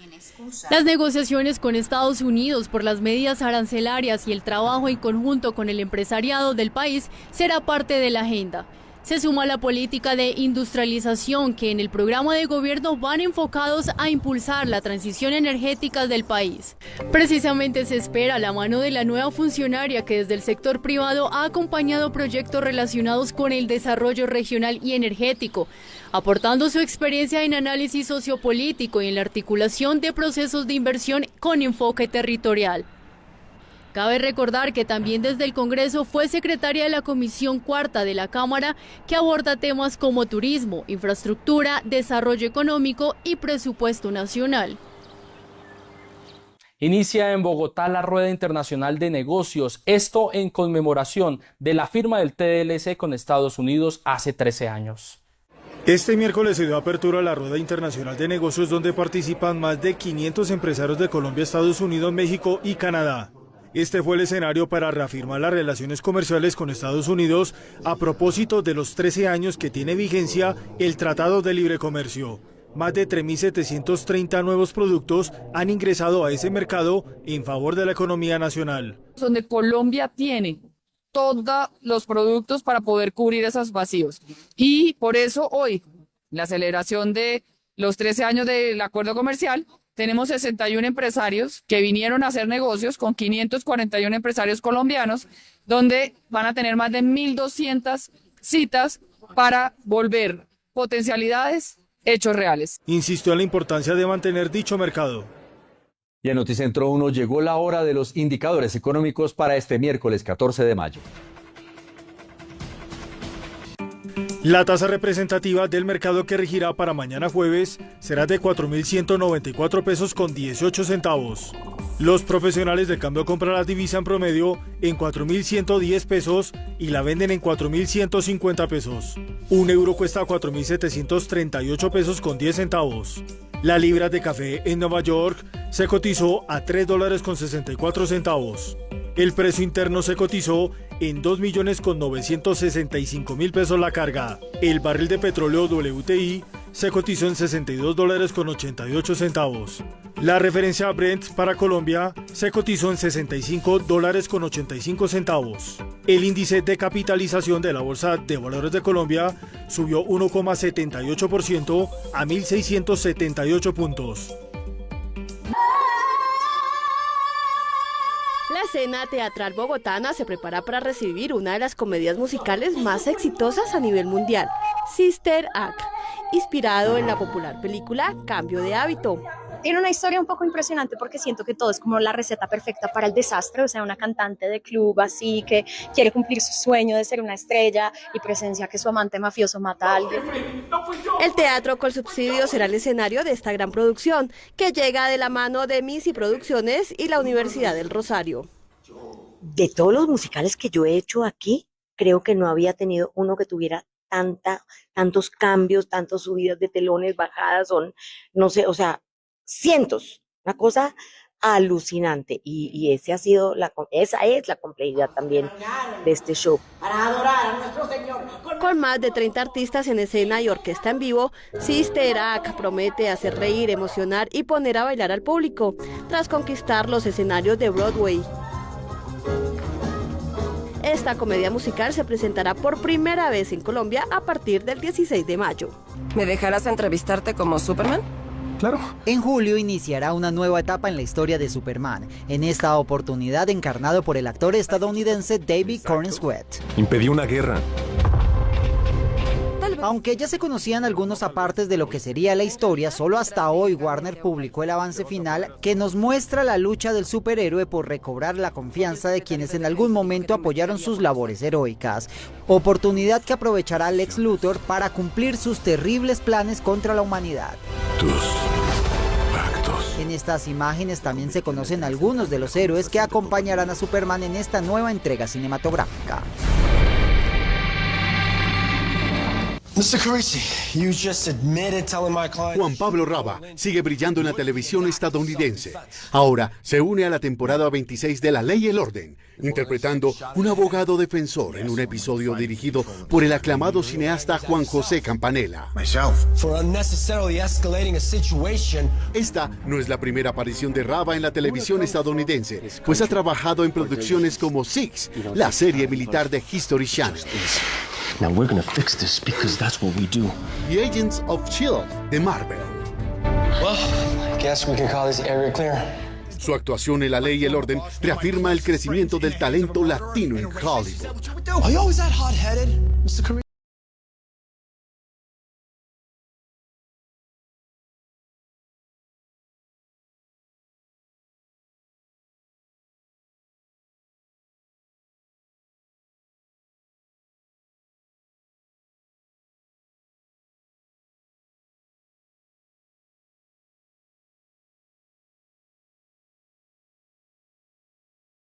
Las negociaciones con Estados Unidos por las medidas arancelarias y el trabajo en conjunto con el empresariado del país será parte de la agenda. Se suma la política de industrialización que en el programa de gobierno van enfocados a impulsar la transición energética del país. Precisamente se espera la mano de la nueva funcionaria que desde el sector privado ha acompañado proyectos relacionados con el desarrollo regional y energético, aportando su experiencia en análisis sociopolítico y en la articulación de procesos de inversión con enfoque territorial. Cabe recordar que también desde el Congreso fue secretaria de la Comisión Cuarta de la Cámara, que aborda temas como turismo, infraestructura, desarrollo económico y presupuesto nacional. Inicia en Bogotá la Rueda Internacional de Negocios, esto en conmemoración de la firma del TLC con Estados Unidos hace 13 años. Este miércoles se dio apertura a la Rueda Internacional de Negocios, donde participan más de 500 empresarios de Colombia, Estados Unidos, México y Canadá. Este fue el escenario para reafirmar las relaciones comerciales con Estados Unidos a propósito de los 13 años que tiene vigencia el Tratado de Libre Comercio. Más de 3.730 nuevos productos han ingresado a ese mercado en favor de la economía nacional. Donde Colombia tiene todos los productos para poder cubrir esos vacíos. Y por eso hoy, la celebración de los 13 años del acuerdo comercial, tenemos 61 empresarios que vinieron a hacer negocios con 541 empresarios colombianos, donde van a tener más de 1.200 citas para volver potencialidades hechos reales. Insistió en la importancia de mantener dicho mercado. Y en Noticentro 1 llegó la hora de los indicadores económicos para este miércoles 14 de mayo. La tasa representativa del mercado que regirá para mañana jueves será de 4.194 pesos con 18 centavos. Los profesionales de cambio compran la divisa en promedio en 4.110 pesos y la venden en 4.150 pesos. Un euro cuesta 4.738 pesos con 10 centavos. La libra de café en Nueva York se cotizó a $3.64. El precio interno se cotizó en 2.965.000 pesos la carga. El barril de petróleo WTI se cotizó en $62.88. La referencia Brent para Colombia se cotizó en $65.85. El índice de capitalización de la Bolsa de Valores de Colombia subió 1,78% a 1.678 puntos. La escena teatral bogotana se prepara para recibir una de las comedias musicales más exitosas a nivel mundial, Sister Act, inspirado en la popular película Cambio de Hábito. Tiene una historia un poco impresionante porque siento que todo es como la receta perfecta para el desastre, o sea, una cantante de club así que quiere cumplir su sueño de ser una estrella y presencia que su amante mafioso mata a alguien. El teatro con subsidio será el escenario de esta gran producción, que llega de la mano de Misi Producciones y la Universidad del Rosario. De todos los musicales que yo he hecho aquí, creo que no había tenido uno que tuviera tantos cambios, tantas subidas de telones, bajadas, no sé, o sea, cientos, una cosa alucinante y esa es la complejidad también de este show. Para adorar a nuestro Señor. Con más de 30 artistas en escena y orquesta en vivo, Sister Act promete hacer reír, emocionar y poner a bailar al público, tras conquistar los escenarios de Broadway. Esta comedia musical se presentará por primera vez en Colombia a partir del 16 de mayo. ¿Me dejarás entrevistarte como Superman? Claro. En julio iniciará una nueva etapa en la historia de Superman, en esta oportunidad encarnado por el actor estadounidense David Corenswet. Impedió una guerra. Aunque ya se conocían algunos apartes de lo que sería la historia, solo hasta hoy Warner publicó el avance final que nos muestra la lucha del superhéroe por recobrar la confianza de quienes en algún momento apoyaron sus labores heroicas. Oportunidad que aprovechará Lex Luthor para cumplir sus terribles planes contra la humanidad. En estas imágenes también se conocen algunos de los héroes que acompañarán a Superman en esta nueva entrega cinematográfica. Juan Pablo Raba sigue brillando en la televisión estadounidense. Ahora se une a la temporada 26 de La Ley y el Orden, interpretando un abogado defensor en un episodio dirigido por el aclamado cineasta Juan José Campanella. Esta no es la primera aparición de Raba en la televisión estadounidense, pues ha trabajado en producciones como Six, la serie militar de History Channel. Now we're gonna fix this because that's what we do. Y Agents of S.H.I.E.L.D. de Marvel. Well, I guess we can call this area clear. Su actuación en La Ley y el Orden reafirma el crecimiento del talento latino en Hollywood. Are you always that hot-headed, Mr. Korea?